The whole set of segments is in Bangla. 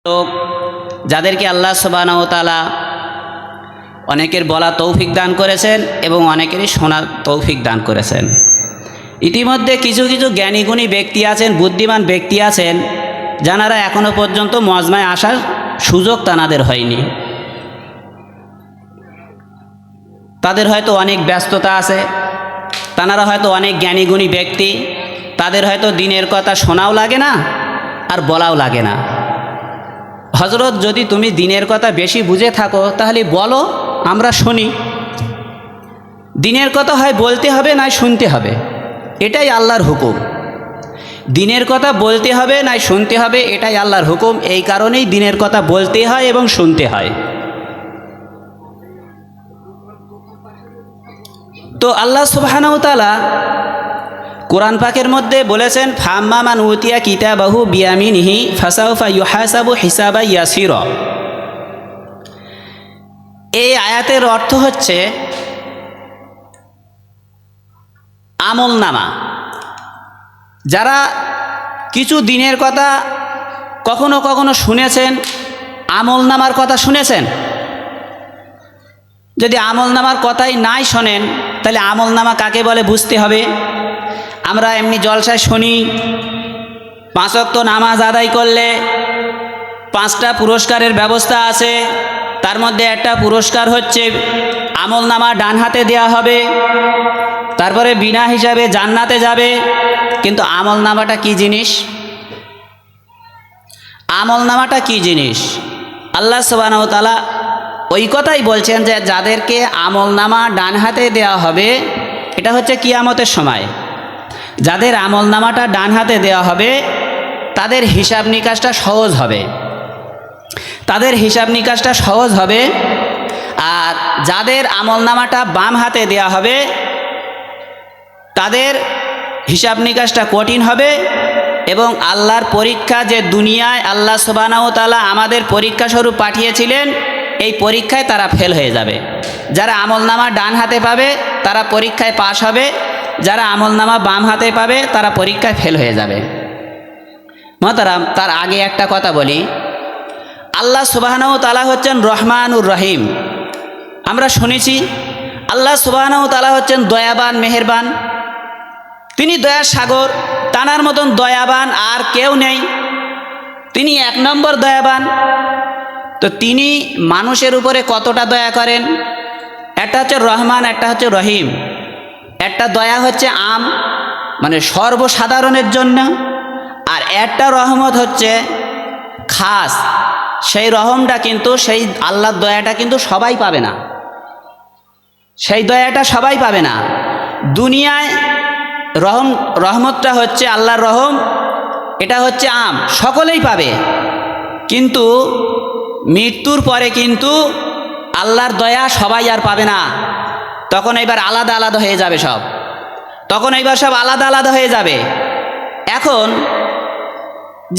লোক যাদেরকে আল্লাহ সুবহানাহু ওয়া তাআলা অনেকের বলা তৌফিক দান করেছেন এবং অনেকেরই শোনার তৌফিক দান করেছেন। ইতিমধ্যে কিছু কিছু জ্ঞানীগুণী ব্যক্তি আছেন, বুদ্ধিমান ব্যক্তি আছেন, যারা এখনও পর্যন্ত মজমায় আসার সুযোগ তাদের হয়নি। তাদের হয়তো অনেক ব্যস্ততা আছে, তারা হয়তো অনেক জ্ঞানীগুণী ব্যক্তি, তাদের হয়তো দিনের কথা শোনাও লাগে না আর বলাও লাগে না। হযরত, যদি তুমি দিনের কথা বেশি বুঝে থাকো তাহলে বলো, আমরা শুনি। দিনের কথা হয় বলতে হবে নয় শুনতে হবে, এটাই আল্লাহর হুকুম। দিনের কথা বলতে হবে নয় শুনতে হবে, এটাই আল্লাহর হুকুম। এই কারণেই দিনের কথা বলতে হয় এবং শুনতে হয়। তো আল্লাহ সুবহানাহু ওয়া তাআলা কোরআন পাকের মধ্যে বলেছেন, ফাম্মা মান উতিয়া কিতাবাহু বিয়ামিনিহি ফাসাউফা ইউহাসাবু হিসাবা ইয়াসিরা। এই আয়াতের অর্থ হচ্ছে আমলনামা। যারা কিছু দিনের কথা কখনো কখনো শুনেছেন, আমলনামার কথা শুনেছেন, যদি আমলনামার কথাই নাই শোনেন তাহলে আমলনামা কাকে বলে বুঝতে হবে। আমরা এমনি জলসায় শুনি 5 ওয়াক্ত নামাজ আদায় করলে 5টা পুরস্কারের ব্যবস্থা আছে, তার মধ্যে একটা পুরস্কার হচ্ছে আমলনামা ডান হাতে দেয়া হবে, তারপরে বিনা হিসাবে জান্নাতে যাবে। কিন্তু আমলনামাটা কি জিনিস? আমলনামাটা কি জিনিস? আল্লাহ সুবহানাহু ওয়া তাআলা ওই কথাই বলছেন যে যাদেরকে আমলনামা ডান হাতে দেওয়া হবে, এটা হচ্ছে কিয়ামতের সময়। যাদের আমলনামাটা ডান হাতে দেওয়া হবে তাদের হিসাব নিকাশটা সহজ হবে, তাদের হিসাব নিকাশটা সহজ হবে। আর যাদের আমলনামাটা বাম হাতে দেওয়া হবে তাদের হিসাব নিকাশটা কঠিন হবে এবং আল্লাহর পরীক্ষা, যে দুনিয়ায় আল্লাহ সুবহানাহু ওয়া তাআলা আমাদের পরীক্ষা স্বরূপ পাঠিয়েছিলেন, এই পরীক্ষায় তারা ফেল হয়ে যাবে। যারা আমলনামা ডান হাতে পাবে তারা পরীক্ষায় পাশ হবে, যারা আমলনামা বাম হাতে পাবে তারা পরীক্ষায় ফেল হয়ে যাবে। মুহতারাম, তার আগে একটা কথা বলি, আল্লাহ সুবহানাহু ওয়া তাআলা হচ্ছেন রহমানুর রহিম। আমরা শুনেছি আল্লাহ সুবহানাহু ওয়া তাআলা হচ্ছেন দয়াবান, মেহেরবান। তিনি দয়ার সাগর, তানার মতন দয়াবান আর কেউ নেই, তিনি 1 নম্বর দয়াবান। তো তিনি মানুষের উপরে কতটা দয়া করেন? একটা হচ্ছে রহমান, একটা হচ্ছে রহিম। একটা দয়া হচ্ছে আম, মানে সর্বসাধারণের জন্য, আর একটা রহমত হচ্ছে খাস। সেই রহমটা কিন্তু, সেই আল্লাহর দয়াটা কিন্তু সবাই পাবে না, সেই দয়াটা সবাই পাবে না। দুনিয়ায় রহমতটা হচ্ছে আল্লাহর রহম, এটা হচ্ছে আম, সকলেই পাবে। কিন্তু মৃত্যুর পরে কিন্তু আল্লাহর দয়া সবাই আর পাবে না। তখন এবার আলাদা আলাদা হয়ে যাবে সব, তখন এবার সব আলাদা আলাদা হয়ে যাবে। এখন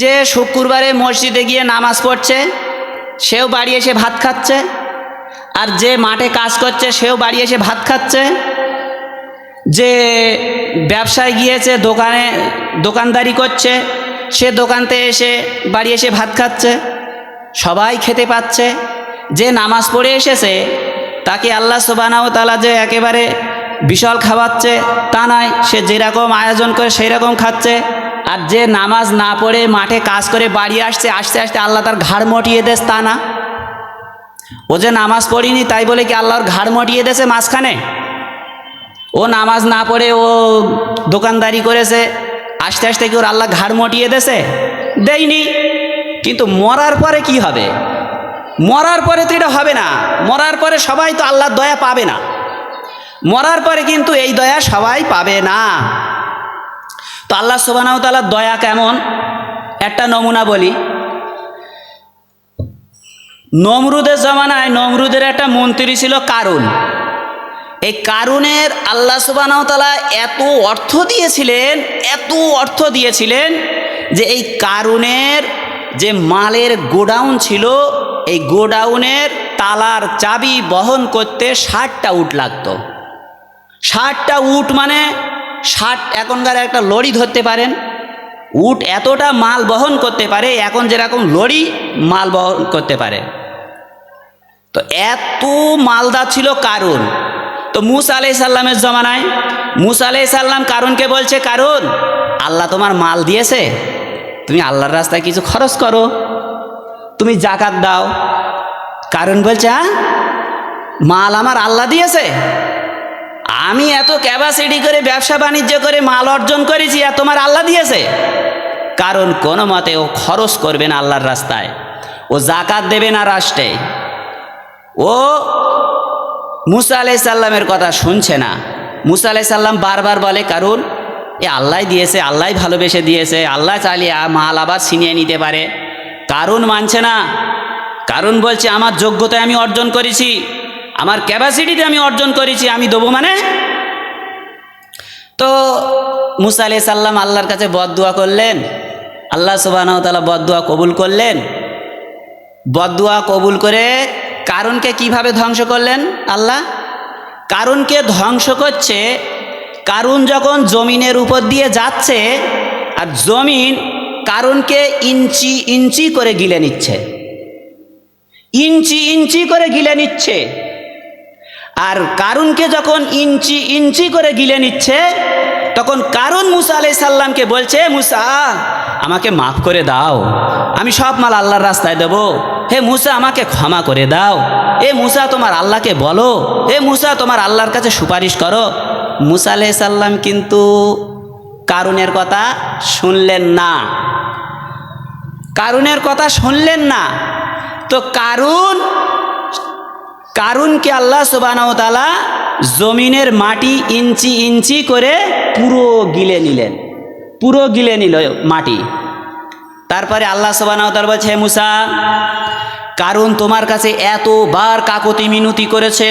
যে শুক্রবারে মসজিদে গিয়ে নামাজ পড়ছে সেও বাড়ি এসে ভাত খাচ্ছে, আর যে মাঠে কাজ করছে সেও বাড়ি এসে ভাত খাচ্ছে, যে ব্যবসায় গিয়েছে, দোকানদারি করছে, সে দোকানতে এসে বাড়ি এসে ভাত খাচ্ছে, সবাই খেতে পাচ্ছে। যে নামাজ পড়ে এসেছে তাকে আল্লাহ সুবহানাহু ওয়া তাআলা যে একেবারে বিশাল খাওয়াচ্ছে তা নয়, সে যেরকম আয়োজন করে সেই রকম খাচ্ছে। আর যে নামাজ না পড়ে মাঠে কাজ করে বাড়ি আসছে, আস্তে আস্তে আল্লাহ তার ঘাড় মটিয়ে দেশ তা না। ও যে নামাজ পড়িনি তাই বলে কি আল্লাহর ঘাড় মটিয়ে দেছে মাঝখানে? ও নামাজ না পড়ে ও দোকানদারি করেছে, আস্তে আস্তে কি ওর আল্লাহ ঘাড় মটিয়ে দেছে? দেয়নি। কিন্তু মরার পরে কি হবে? মরার পরে তো এটা হবে না। মরার পরে সবাই তো আল্লাহর দয়া পাবে না, মরার পরে কিন্তু এই দয়া সবাই পাবে না। তো আল্লাহ সুবহানাহু ওয়া তাআলার দয়া কেমন একটা নমুনা বলি। নমরুদের জমানায় নমরুদের একটা মন্ত্রী ছিল কারুন। এই কারুনের আল্লাহ সুবহানাহু ওয়া তাআলা এত অর্থ দিয়েছিলেন, এত অর্থ দিয়েছিলেন যে এই কারুনের যে মালের গোডাউন ছিল, এই গোডাউনের তালার চাবি বহন করতে 60টা উট লাগতো। 60টা উট মানে 60 এখনকার একটা লরি ধরতে পারেন, উট এতটা মাল বহন করতে পারে, এখন যেরকম লরি মাল বহন করতে পারে। তো এত মালদার ছিল কারুন। তো মূসা আলাইহিস সালামের জমানায় মূসা আলাইহিস সালাম কারুনকে বলছে, কারুন আল্লাহ তোমার মাল দিয়েছে, তুমি আল্লাহর রাস্তায় কিছু খরচ করো, তুমি জাকাত দাও। কারুন বলছে, হ্যাঁ মাল আমার আল্লাহ দিয়েছে, আমি এত ক্যাপাসিটি করে ব্যবসা বাণিজ্য করে মাল অর্জন করেছি আর তোমার আল্লাহ দিয়েছে? কারণ কোনো মতে ও খরচ করবে না আল্লাহর রাস্তায়, ও জাকাত দেবে না রাষ্ট্রে, ও মূসা আলাইহিস সালামের কথা শুনছে না। মূসা আলাইহিস সালাম বারবার বলে, কারণ এ আল্লাহ দিয়েছে, আল্লাহ ভালোবেসে দিয়েছে, আল্লাহ চাইলে মাল আবার ছিনিয়ে নিতে পারে। কারণ মানছে না। কারণ বলছে, আমার যোগ্যতায় আমি অর্জন করেছি, আমার ক্যাপাসিটিতে আমি অর্জন করেছি, আমি দেবো মানে? তো মূসা আলাইহিস সালাম আল্লাহর কাছে বদদুয়া করলেন। আল্লাহ সুবহানাহু ওয়া তাআলা বদদুয়া কবুল করলেন। বদদুয়া কবুল করে কারুনকে কিভাবে ধ্বংস করলেন আল্লাহ? কারুনকে ধ্বংস করছে, কারুন যখন জমিনের উপর দিয়ে যাচ্ছে আর জমিন কারুনকে ইঞ্চি ইঞ্চি করে গিলে নিচ্ছে, ইঞ্চি ইঞ্চি করে গিলে নিচ্ছে। আর কারুনকে যখন ইঞ্চি ইঞ্চি করে গিলে নিচ্ছে, তখন কারুন মূসা আলাইহিস সালামকে বলছে, মূসা আমাকে মাফ করে দাও, আমি সব মাল আল্লাহর রাস্তায় দেব, হে মূসা আমাকে ক্ষমা করে দাও, এ মূসা তোমার আল্লাহকে বলো, হে মূসা তোমার আল্লাহর কাছে সুপারিশ করো। মূসা আলাইহিস সালাম কিন্তু কারুনের কথা শুনলেন না, কারুনের কথা শুনলেন না। তো কারুনকে আল্লাহ সুবহানাহু ওয়া তাআলা জমিনের মাটি ইঞ্চি ইঞ্চি করে পুরো গিলে নিলেন, পুরো গিলে নিল মাটি। তারপরে আল্লাহ সুবহানাহু ওয়া তাআলা বলছে, হে মূসা, কারুন তোমার কাছে এতবার কাকুতি মিনতি করেছে,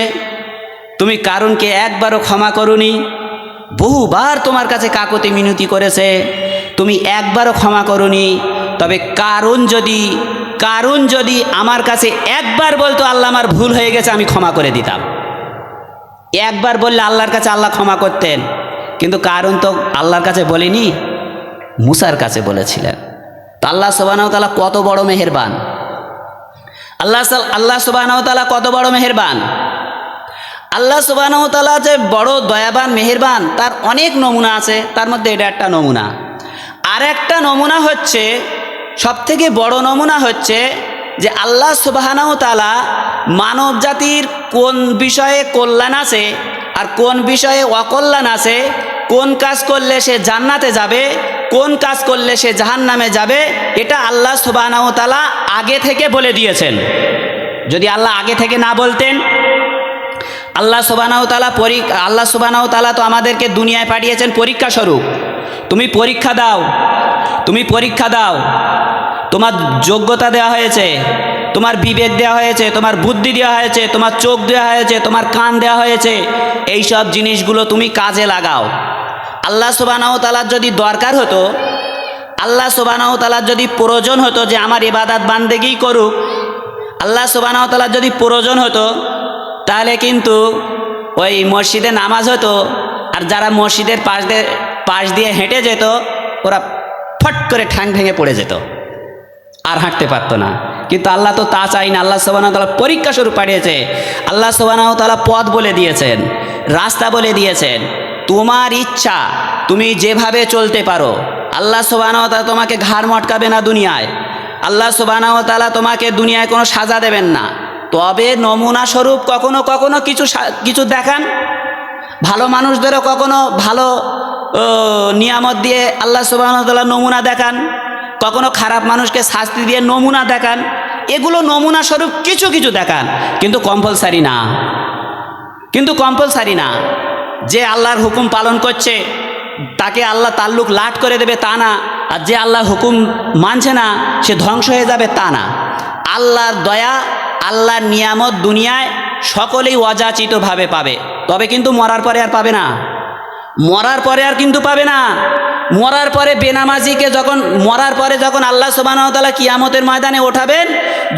তুমি কারুনকে একবারও ক্ষমা করোনি, বহুবার তোমার কাছে কাকুতি মিনতি করেছে, তুমি একবারও ক্ষমা করোনি। তবে কারুন যদি আমার কাছে একবার বলতো, আল্লাহ আমার ভুল হয়ে গেছে, আমি ক্ষমা করে দিতাম, একবার বললে আল্লাহর কাছে আল্লাহ ক্ষমা করতেন। কিন্তু কারুন তো আল্লাহর কাছে বলেনি, মূসার কাছে বলেছিলেন। তো আল্লাহ সুবহানাহু ওয়া তাআলা কত বড় মেহেরবান, আল্লাহ সুবহানাহু ওয়া তাআলা কত বড় মেহেরবান। আল্লাহ সুবহানাহু ওয়া তাআলা যে বড় দয়াবান মেহেরবান, তার অনেক নমুনা আছে, তার মধ্যে এটা একটা নমুনা। আর একটা নমুনা হচ্ছে, সবথেকে বড় নমুনা হচ্ছে যে আল্লাহ সুবহানাহু ওয়া তাআলা মানব জাতির কোন বিষয়ে কল্যাণ আছে আর কোন বিষয়ে অকল্যাণ আছে, কোন কাজ করলে সে জান্নাতে যাবে, কোন কাজ করলে সে জাহান্নামে যাবে, এটা আল্লাহ সুবহানাহু ওয়া তাআলা আগে থেকে বলে দিয়েছেন। যদি আল্লাহ আগে থেকে না বলতেন, আল্লাহ সুবহানাহু ওয়া তাআলা তো আমাদেরকে দুনিয়ায় পাঠিয়েছেন পরীক্ষা স্বরূপ। তুমি পরীক্ষা দাও, তুমি পরীক্ষা দাও, তোমার যোগ্যতা দেওয়া হয়েছে, তোমার বিবেক দেওয়া হয়েছে, তোমার বুদ্ধি দেওয়া হয়েছে, তোমার চোখ দেওয়া হয়েছে, তোমার কান দেওয়া হয়েছে, এই সব জিনিসগুলো তুমি কাজে লাগাও। আল্লাহ সুবহানাহু ওয়া তাআলার যদি দরকার হতো, আল্লাহ সুবহানাহু ওয়া তাআলার যদি প্রয়োজন হতো যে আমার ইবাদত বান্দেগি করুক, আল্লাহ সুবহানাহু ওয়া তাআলার যদি প্রয়োজন হতো, তাহলে কিন্তু ওই মসজিদে নামাজ হতো, আর যারা মসজিদের পাশ দিয়ে হেঁটে যেত, ওরা ফট করে ঠ্যাং ভেঙে পড়ে যেত, আর হাঁটতে পারতো না। কিন্তু আল্লাহ তো তা চাই না, আল্লাহ সুবহানাহু ওয়া তাআলা পরীক্ষা স্বরূপ পাঠিয়েছে। আল্লাহ সুবহানাহু ওয়া তাআলা পথ বলে দিয়েছেন, রাস্তা বলে দিয়েছেন, তোমার ইচ্ছা তুমি যেভাবে চলতে পারো। আল্লাহ সুবহানাহু ওয়া তাআলা তোমাকে ঘাড় মটকাবে না দুনিয়ায়, আল্লাহ সুবহানাহু ওয়া তাআলা তোমাকে দুনিয়ায় কোনো সাজা দেবেন না। তবে নমুনা স্বরূপ কখনো কখনো কিছু দেখান, ভালো মানুষদেরও কখনো ভালো নিয়ামত দিয়ে আল্লাহ সুবহানাহু ওয়া তাআলা নমুনা দেখান, কখনো খারাপ মানুষকে শাস্তি দিয়ে নমুনা দেখান। এগুলো নমুনা স্বরূপ কিছু কিছু দেখান, কিন্তু কম্পালসারি না, কিন্তু কম্পালসারি না। যে আল্লাহর হুকুম পালন করছে তাকে আল্লাহ তাল্লুক লাট করে দেবে তা না, আর যে আল্লাহর হুকুম মানছে না সে ধ্বংস হয়ে যাবে তা না। আল্লাহর দয়া, আল্লাহর নিয়ামত দুনিয়ায় সকলেই অযাচিতভাবে পাবে, তবে কিন্তু মরার পরে আর পাবে না, মরার পরে আর কিন্তু পাবে না। মরার পরে বেনামাজিকে মরার পরে যখন আল্লাহ সুবহানাহু ওয়া তাআলা কিয়ামতের ময়দানে ওঠাবেন,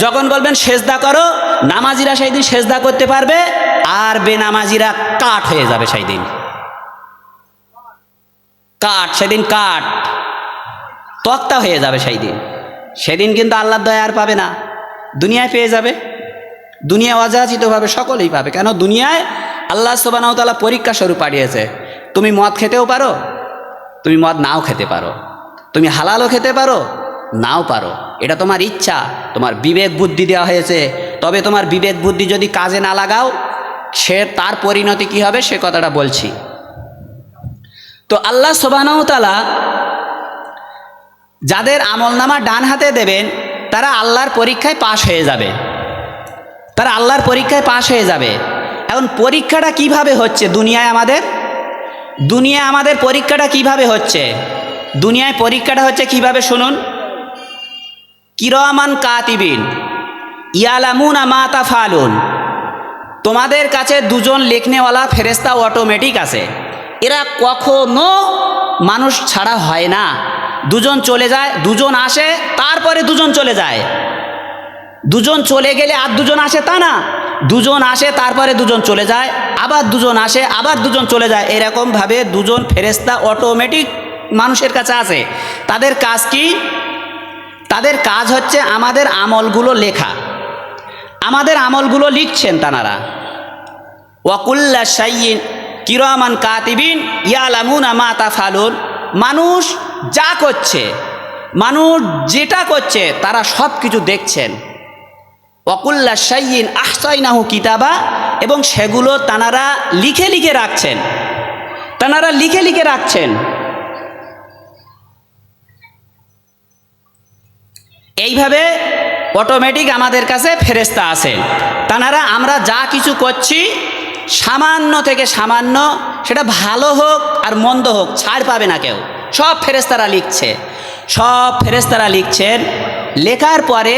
যখন বলবেন সেজদা করো, নামাজিরা সেই দিন সেজদা করতে পারবে, আর বেনামাজিরা কাঠ হয়ে যাবে সেই দিন, কাঠ, সেদিন কাঠ। তক্তা হয়ে যাবে সেই দিন। সেদিন কিন্তু আল্লাহর দয়া আর পাবে না, দুনিয়ায় পেয়ে যাবে। দুনিয়া অযাচিতভাবে সকলেই পাবে। কেন? দুনিয়ায় আল্লাহ সুবহানাহু ওয়া তাআলা পরীক্ষা স্বরূপ পাঠিয়েছে। তুমি মদ খেতেও পারো, তুমি মদ নাও খেতে পারো, তুমি হালালও খেতে পারো, নাও পারো, এটা তোমার ইচ্ছা। তোমার বিবেক বুদ্ধি দেওয়া হয়েছে, তবে তোমার বিবেক বুদ্ধি যদি কাজে না লাগাও সে তার পরিণতি কি হবে সে কথাটা বলছি। তো আল্লাহ সুবহানাহু ওয়া তাআলা যাদের আমলনামা ডান হাতে দেবেন তারা আল্লাহর পরীক্ষায় পাশ হয়ে যাবে, তারা আল্লাহর পরীক্ষায় পাশ হয়ে যাবে। এখন পরীক্ষাটা কিভাবে হচ্ছে দুনিয়ায় আমাদের পরীক্ষাটা কিভাবে হচ্ছে? দুনিয়ায় পরীক্ষাটা হচ্ছে কিভাবে শুনুন। কিরামান কাতিবিন ইয়ালামুনা মা তাফআলুন, তোমাদের কাছে দুজন লেখনেওয়ালা ফেরেশতা অটোমেটিক আছে। এরা কখনো মানুষ ছাড়া হয় না। দুজন চলে যায়, দুজন আসে, তারপরে দুজন চলে যায়। দুজন চলে গেলে আর দুজন আসে তা না, দুজন আসে তারপরে দুজন চলে যায়, আবার দুজন আসে, আবার দুজন চলে যায়। এরকমভাবে দুজন ফেরেশতা অটোমেটিক মানুষের কাছে আছে। তাদের কাজ কি? তাদের কাজ হচ্ছে আমাদের আমলগুলো লেখা, আমাদের আমলগুলো লিখছেন তানারা। ওয়াকুল্লা শাইইন কিরামান কাতিবিন ইয়ালামুনা মা তাফআলুন, মানুষ যা করছে, মানুষ যেটা করছে তারা সব কিছু দেখছেন। ওয়াকুল্লা শাইইন আহসাইনাহু কিতাবা, এবং সেগুলো তানারা লিখে লিখে রাখছেন, তানারা লিখে লিখে রাখছেন। এইভাবে অটোমেটিক আমাদের কাছে ফেরেশতা আছেন। তানারা আমরা যা কিছু করছি সামান্য থেকে সামান্য, সেটা ভালো হোক আর মন্দ হোক, ছাড় পাবে না কেউ। সব ফেরেশতারা লিখছে, সব ফেরেশতারা লিখছেন। লেখার পরে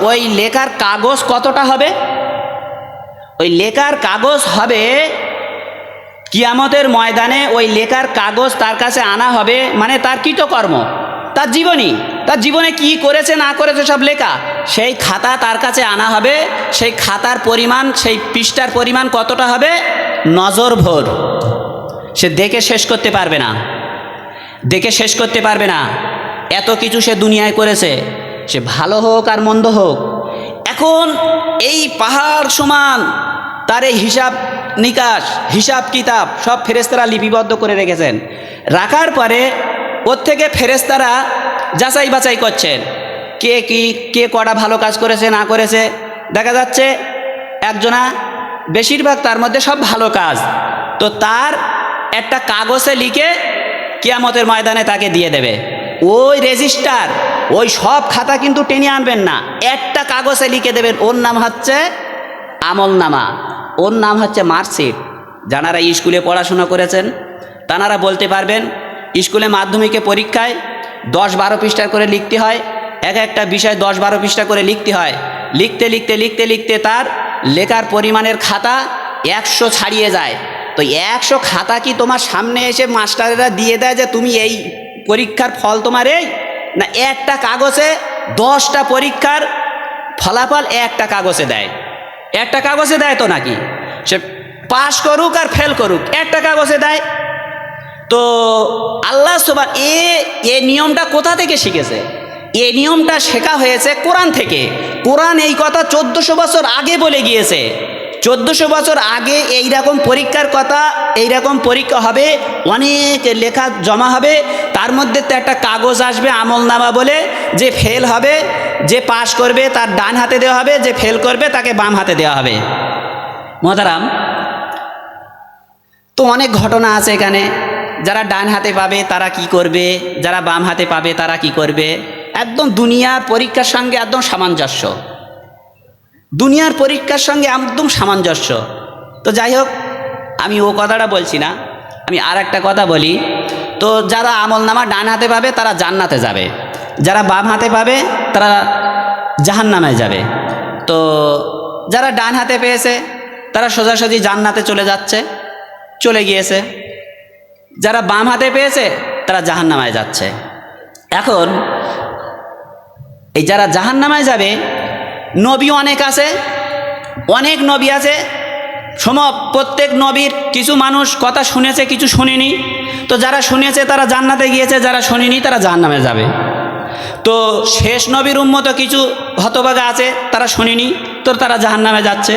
ওই লেখার কাগজ কতটা হবে? ওই লেখার কাগজ হবে কিয়ামতের ময়দানে, ওই লেখার কাগজ তার কাছে আনা হবে, মানে তার কৃতকর্ম, তার জীবনী, তার জীবনে কি করেছে না করেছে সব লেখা, সেই খাতা তার কাছে আনা হবে। সেই খাতার পরিমাণ, সেই পৃষ্ঠার পরিমাণ কতটা হবে? নজর ভর। সে দেখে শেষ করতে পারবে না, দেখে শেষ করতে পারবে না। এত কিছু সে দুনিয়ায় করেছে, সে ভালো হোক আর মন্দ হোক। এখন এই পাহাড় সমান তার এই হিসাব নিকাশ, হিসাব কিতাব সব ফেরেশতারা লিপিবদ্ধ করে রেখেছেন। রাখার পরে ওর থেকে ফেরেশতারা যাচাই বাছাই করছেন, কে কটা ভালো কাজ করেছে না করেছে। দেখা যাচ্ছে একজনা, বেশিরভাগ তার মধ্যে সব ভালো কাজ, তো তার একটা কাগজে লিখে কিয়ামতের ময়দানে তাকে দিয়ে দেবে। ওই রেজিস্টার, ওই সব খাতা কিন্তু টেনে আনবেন না, একটা কাগজে লিখে দেবেন, ওর নাম হচ্ছে আমলনামা, ওর নাম হচ্ছে মার্কশিট। যারা স্কুলে পড়াশোনা করেছেন তারা বলতে পারবেন, স্কুলে মাধ্যমিকে পরীক্ষায় 10-12 পৃষ্ঠা করে লিখতে হয়, একটা বিষয় 10-12 পৃষ্ঠা করে লিখতে হয়। লিখতে লিখতে লিখতে লিখতে তার লেখার পরিমাণের খাতা 100 ছাড়িয়ে যায়। তো 100 খাতা কি তোমার সামনে এসে মাস্টারেরা দিয়ে দেয় যে তুমি এই পরীক্ষার ফল তোমার এই? না, একটা কাগজে 10টা পরীক্ষার ফলাফল একটা কাগজে দেয়। একটা কাগজে দেয় তো নাকি, সে পাস করুক আর ফেল করুক একটা কাগজে দেয়। তো আল্লাহ সুবহান এ নিয়মটা কোথা থেকে শিখেছে? এই নিয়মটা শেখা হয়েছে কোরআন থেকে। কোরআন এই কথা 1400 বছর আগে বলে গিয়েছে। 1400 বছর আগে এইরকম পরীক্ষার কথা, এইরকম পরীক্ষা হবে, অনেক লেখা জমা হবে, তার মধ্যে তো একটা কাগজ আসবে আমলনামা বলে, যে ফেল হবে, যে পাস করবে তার ডান হাতে দেওয়া হবে, যে ফেল করবে তাকে বাম হাতে দেওয়া হবে। মোহতারাম, তো অনেক ঘটনা আছে এখানে। যারা ডান হাতে পাবে তারা কি করবে, যারা বাম হাতে পাবে তারা কি করবে, একদম দুনিয়ার পরীক্ষার সঙ্গে একদম সামঞ্জস্য, দুনিয়ার পরীক্ষার সঙ্গে একদম সামঞ্জস্য। তো যাই হোক, আমি ও কথাটা বলছি না, আমি আর একটা কথা বলি। তো যারা আমলনামা ডান হাতে পাবে তারা জান্নাতে যাবে, যারা বাম হাতে পাবে তারা জাহান্নামে যাবে। তো যারা ডান হাতে পেয়েছে তারা সোজাসুজি জান্নাতে চলে যাচ্ছে, চলে গিয়েছে। যারা বাম হাতে পেয়েছে তারা জাহান্নামায় যাচ্ছে। এখন এই যারা জাহান্নামায় যাবে, নবী অনেক আছে, অনেক নবী আছে, প্রত্যেক নবীর কিছু মানুষ কথা শুনেছে, কিছু শুনেনি। তো যারা শুনেছে তারা জান্নাতে গিয়েছে, যারা শুনেনি তারা জাহান্নামে যাবে। তো শেষ নবীর উম্মত কিছু হতভাগা আছে, তারা শুনেনি, তো তারা জাহান্নামে যাচ্ছে।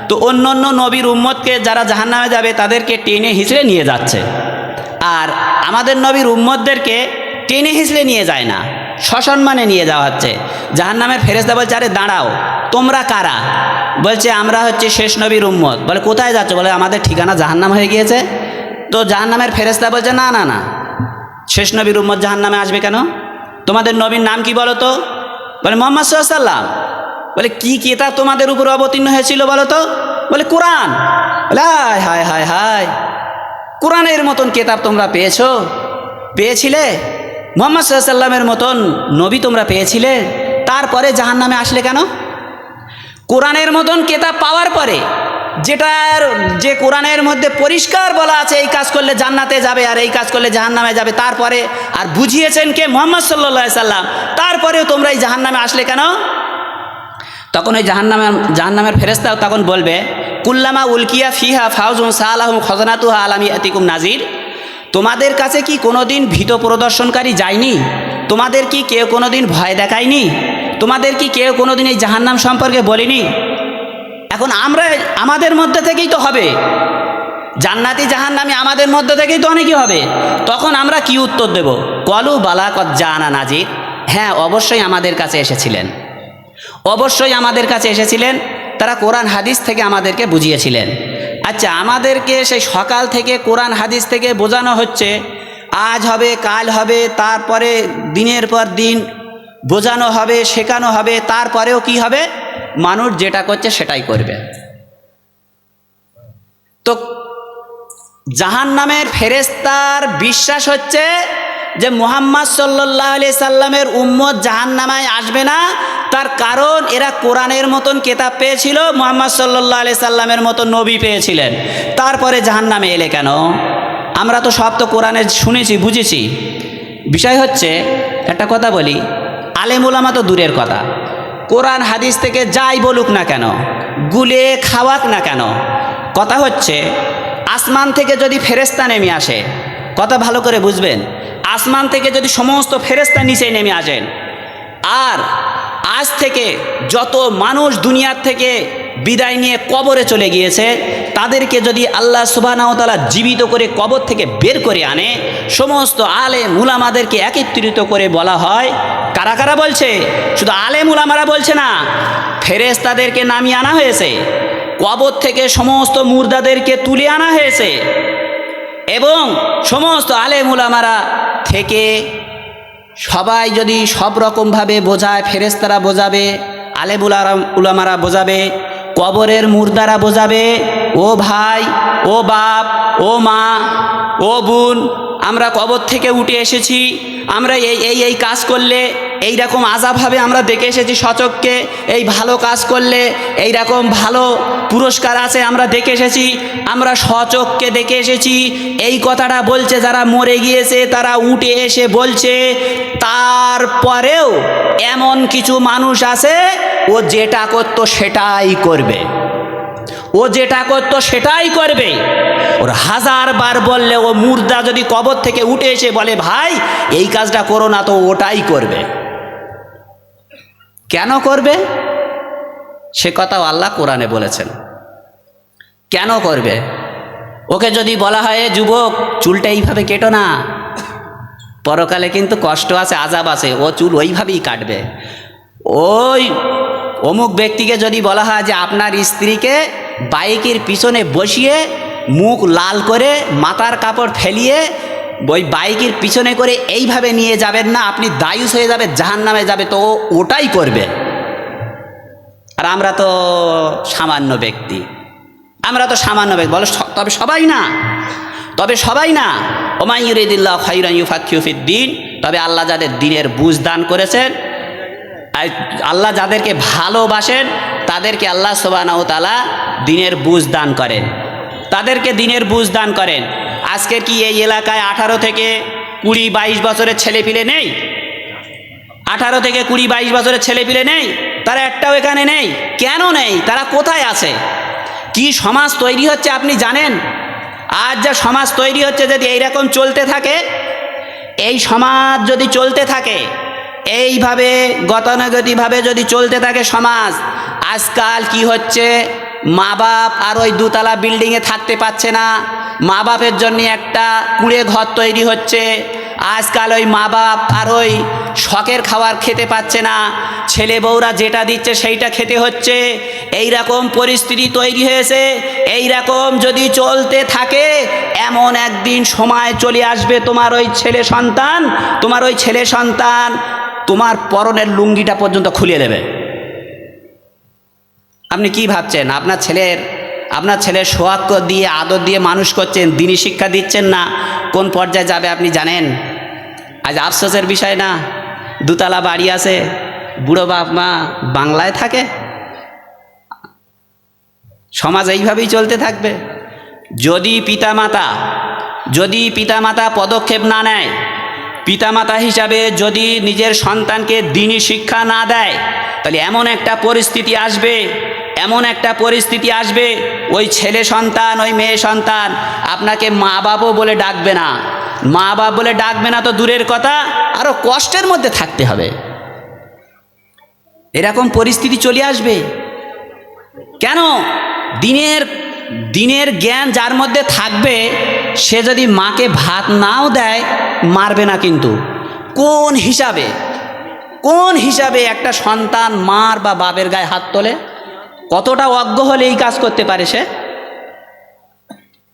তো অন্য অন্য নবীর উম্মতকে যারা জাহান্নামে যাবে তাদেরকে টেনে হিঁচড়ে নিয়ে যাচ্ছে। আর আমাদের নবীর উম্মতদেরকে টেনে হিঁচড়ে নিয়ে যায় না, সসম্মানে নিয়ে যাওয়া হচ্ছে। জাহান্নামের ফেরেশতা বলছে, আরে দাঁড়াও, তোমরা কারা? বলছে আমরা হচ্ছে শেষ নবীর উম্মত। বলে কোথায় যাচ্ছ? বলে আমাদের ঠিকানা জাহান্নাম হয়ে গিয়েছে। তো জাহান্নামের ফেরেশতা বলছে, না না না, শেষ নবীর উম্মত জাহান্নামে আসবে কেন? তোমাদের নবীর নাম কি বলো তো? বলে মুহাম্মদ সাল্লাল্লাহু আলাইহি ওয়াসাল্লাম। বলে কি কিতাব তোমাদের উপর অবতীর্ণ হয়েছিল বলো তো? বলে কোরআন। বলে হায় হায় হায় হায়, কোরআনের মতন কিতাব তোমরা পেয়েছো? পেয়েছিলে? মুহাম্মদ সাল্লাল্লাহু আলাইহি ওয়াসাল্লামের মতন নবী তোমরা পেয়েছিলে, তারপরে জাহান্নামে আসলে কেন? কোরআনের মতন কিতাব পাওয়ার পরে, যে কোরআনের মধ্যে পরিষ্কার বলা আছে এই কাজ করলে জান্নাতে যাবে আর এই কাজ করলে জাহান্নামে যাবে, তারপরে আর বুঝিয়েছেন কে? মুহাম্মদ সাল্লাল্লাহু আলাইহি সাল্লাম। তারপরেও তোমরা এই জাহান্নামে আসলে কেন? তখন ওই জাহান্নামের ফেরেশতাও তখন বলবে, কুল্লামা উলকিয়া ফিহা ফাউজুন সালাহুম খজানাতুহা আলাম ইয়াতিকুম নাজির। তোমাদের কাছে কি কোনোদিন ভীত প্রদর্শনকারী যায়নি? তোমাদের কি কেউ কোনোদিন ভয় দেখায়নি? তোমাদের কি কেউ কোনোদিন এই জাহান্নাম সম্পর্কে বলেনি? এখন আমরা আমাদের মধ্যে থেকেই তো হবে, জান্নাতি জাহান্নামী আমাদের মধ্যে থেকেই তো অনেকই হবে। তখন আমরা কি উত্তর দেব? কলু বালা কদ জানা নাজির। হ্যাঁ, অবশ্যই আমাদের কাছে এসেছিলেন, অবশ্যই আমাদের কাছে এসেছিলেন। তারা কোরআন হাদিস থেকে আমাদেরকে বুঝিয়েছিলেন। আচ্ছা, আমাদেরকে সেই সকাল থেকে কোরআন হাদিস থেকে বোঝানো হচ্ছে আজ হবে, কাল হবে, তারপরে দিনের পর দিন বোঝানো হবে, শেখানো হবে, তারপরেও কি হবে? মানুষ যেটা করছে সেটাই করবে। তো জাহান্নামের ফেরেশতার বিশ্বাস হচ্ছে যে মুহাম্মদ সাল্লাল্লাহু আলাইহি সাল্লামের উম্মত জাহান্নামায় আসবে না, তার কারণ এরা কোরআনের মতন কিতাব পেয়েছিল, মুহাম্মদ সাল্লাল্লাহু আলাইহি সাল্লামের মতন নবী পেয়েছিলেন, তারপরে জাহান্নামে এলে কেন? আমরা তো সব তো কোরআনে শুনেছি, বুঝেছি। বিষয় হচ্ছে, একটা কথা বলি, আলেম উলামা তো দূরের কথা, কোরআন হাদিস থেকে যাই বলুক না কেন, গুলে খাওয়াক না কেন, কথা হচ্ছে আসমান থেকে যদি ফেরেশতা নেমে আসে, কথা ভালো করে বুঝবেন, আসমান থেকে যদি সমস্ত ফেরেশতা নিচে নেমে আসেন, আর আজ থেকে যত মানুষ দুনিয়ার থেকে বিদায় নিয়ে কবরে চলে গিয়েছে তাদেরকে যদি আল্লাহ সুবহানাহু ওয়া তাআলা জীবিত করে কবর থেকে বের করে আনে, সমস্ত আলেম উলামাদেরকে একত্রিত করে বলা হয়, কারা কারা বলছে? শুধু আলেম উলামারা বলছে না, ফেরেশতাদেরকে নামিয়ে আনা হয়েছে, কবর থেকে সমস্ত মুর্দাদেরকে তুলে আনা হয়েছে, এবং সমস্ত আলেম উলামারা থেকে সবাই যদি সব রকমভাবে বোঝায়, ফেরেশতারা বোঝাবে, আলেম উলামারা বোঝাবে, কবরের মুর্দারা বোঝাবে, ও ভাই, ও বাপ, ও মা, ও বোন, আমরা কবর থেকে উঠে এসেছি, আমরা এই কাজ করলে এই রকম আযাব হবে আমরা দেখে এসেছি সচক্ষে, এই ভালো কাজ করলে এই রকম ভালো পুরস্কার আছে আমরা দেখে এসেছি, আমরা সচক্ষে দেখে এসেছি। এই কথাটা বলছে যারা মরে গিয়েছে, তারা উঠে এসে বলছে। তারপরেও এমন কিছু মানুষ আছে, ও যেটা করতো সেটাই করবে, ও যেটা করতো সেটাই করবে। ওর হাজার বার বললে, ও মুর্দা যদি কবর থেকে উঠে এসে বলে ভাই এই কাজটা করো না, তো ওটাই করবে। কেন করবে? সে কথাও আল্লাহ কোরআনে বলেছেন। কেন করবে? ওকে যদি বলা হয় যুবক চুলটা এইভাবে কেটো না, পরকালে কিন্তু কষ্ট আছে, আযাব আছে, ও চুল ওইভাবেই কাটবে। ওই অমুক ব্যক্তিকে যদি বলা হয় যে আপনার স্ত্রীকে বাইকের পিছনে বসিয়ে মুখ লাল করে মাথার কাপড় ফেলিয়ে ওই বাইকের পিছনে করে এইভাবে নিয়ে যাবেন না, আপনি দায়ুস হয়ে যাবে, জাহান্নামে যাবে, তো ওটাই করবে। আর আমরা তো সামান্য ব্যক্তি, আমরা তো সামান্য ব্যক্তি বলো, তবে সবাই না, তবে সবাই না। ওমা ইউরিদিল্লাহু খাইরান ইউফাক্কিহু ফিদ্দীন, তবে আল্লাহ যাদের দ্বীনের বুঝ দান করেছেন, আল্লাহ যাদেরকে ভালোবাসেন তাদেরকে আল্লাহ সুবহানাহু ওয়া তাআলা দ্বীনের বুঝ দান করেন, তাদেরকে দ্বীনের বুঝ দান করেন। আজকের কি এই এলাকায় 18 থেকে 20-22 বছরের ছেলেপিলে নেই? 18 থেকে 20-22 বছরের ছেলেপিলে নেই? তারা একটাও এখানে নেই। কেন নেই? তারা কোথায় আছে? কি সমাজ তৈরি হচ্ছে আপনি জানেন? আজ যা সমাজ তৈরি হচ্ছে, যদি এইরকম চলতে থাকে, এই সমাজ যদি চলতে থাকে এইভাবে গতানুগতিকভাবে যদি চলতে থাকে সমাজ, আজকাল কি হচ্ছে, মা বাপ আর ওই দুতলা বিল্ডিংয়ে থাকতে পারছে না, মা বাপের জন্য একটা কুঁড়ে ঘর তৈরি হচ্ছে। আজকাল ওই মা বাপ আর ওই শখের খাবার খেতে পাচ্ছে না, ছেলে বউরা যেটা দিচ্ছে সেইটা খেতে হচ্ছে। এই রকম পরিস্থিতি তৈরি হয়েছে। এই রকম যদি চলতে থাকে, এমন একদিন সময় চলে আসবে, তোমার ওই ছেলে সন্তান তোমার পরনের লুঙ্গিটা পর্যন্ত খুলে দেবে। আপনি কি ভাবছেন? আপনার ছেলের সোহাগ দিয়ে আদর দিয়ে মানুষ করছেন, দিনী শিক্ষা দিচ্ছেন না, কোন পর্যায়ে যাবে আপনি জানেন? আজ আফসোসের বিষয় না, দুতলা বাড়ি আছে, বুড়ো বাপ মা বাংলায় থাকে। সমাজ এইভাবেই চলতে থাকবে। যদি পিতামাতা পদক্ষেপ না নেয়, পিতামাতা হিসাবে যদি নিজের সন্তানকে দ্বীনি শিক্ষা না দেয়, তাহলে এমন একটা পরিস্থিতি আসবে, ওই ছেলে সন্তান ওই মেয়ে সন্তান আপনাকে মা বাবও বলে ডাকবে না। মা বাপ বলে ডাকবে না তো দূরের কথা, আরো কষ্টের মধ্যে থাকতে হবে। এরকম পরিস্থিতি চলে আসবে। কেন? দিনের জ্ঞান যার মধ্যে থাকবে, সে যদি মাকে ভাত নাও দেয় মারবে না। কিন্তু কোন হিসাবে একটা সন্তান মার বা বাপের গায়ে হাত তোলে? কতটা অজ্ঞ হলে এই কাজ করতে পারে সে?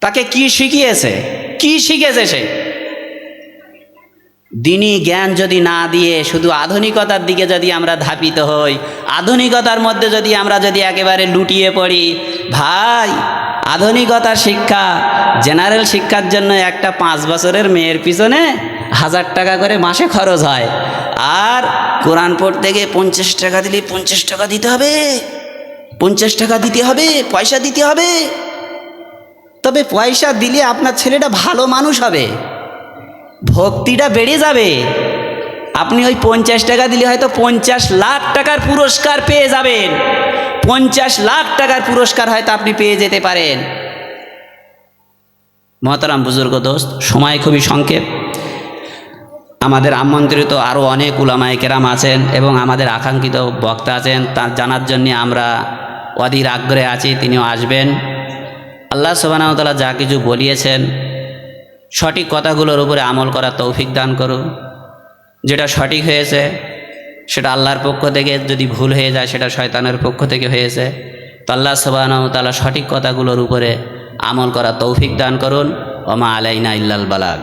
তাকে কি শিখিয়েছে সে? দিনী জ্ঞান যদি না দিয়ে শুধু আধুনিকতার দিকে যদি আমরা ধাপিত হই, আধুনিকতার মধ্যে যদি আমরা একেবারে লুটিয়ে পড়ি, ভাই, আধুনিকতার শিক্ষা, জেনারেল শিক্ষার জন্য একটা 5 বছরের মেয়ের পিছনে 1000 টাকা করে মাসে খরচ হয়। আর কোরআন পড়তে গিয়ে 50 টাকা দিলে 50 টাকা দিতে হবে, 50 টাকা দিতে হবে, পয়সা দিতে হবে। তবে পয়সা দিলে আপনার ছেলেটা ভালো মানুষ হবে, ভক্তিটা বেড়ে যাবে। আপনি ওই 50 টাকা দিলে হয়তো 50 লাখ টাকার পুরস্কার পেয়ে যাবেন। 50 লাখ টাকার পুরস্কার হয়তো আপনি পেয়ে যেতে পারেন। মহতারাম বুজুর্গ দোস্ত, সময় খুবই সংক্ষেপ। আমাদের আমন্ত্রিত আরও অনেক উলামায়ে কেরাম আছেন এবং আমাদের আকাঙ্ক্ষিত বক্তা আছেন, তা জানার জন্য আমরা অধীর আগ্রহে আছি। তিনিও আসবেন। আল্লাহ সুবহানাহু ওয়া তাআলা যা কিছু বলিয়েছেন, সঠিক কথাগুলোর উপরে আমল করার তৌফিক দান করুন। যেটা সঠিক হয়েছে সেটা আল্লাহর পক্ষ থেকে, যদি ভুল হয়ে যায় সেটা শয়তানের পক্ষ থেকে হয়েছে। তো আল্লাহ সুবহানাহু ওয়া তাআলা সঠিক কথাগুলোর উপরে আমল করার তৌফিক দান করুন। ওয়া মা আলাইনা ইল্লাল বালাগ।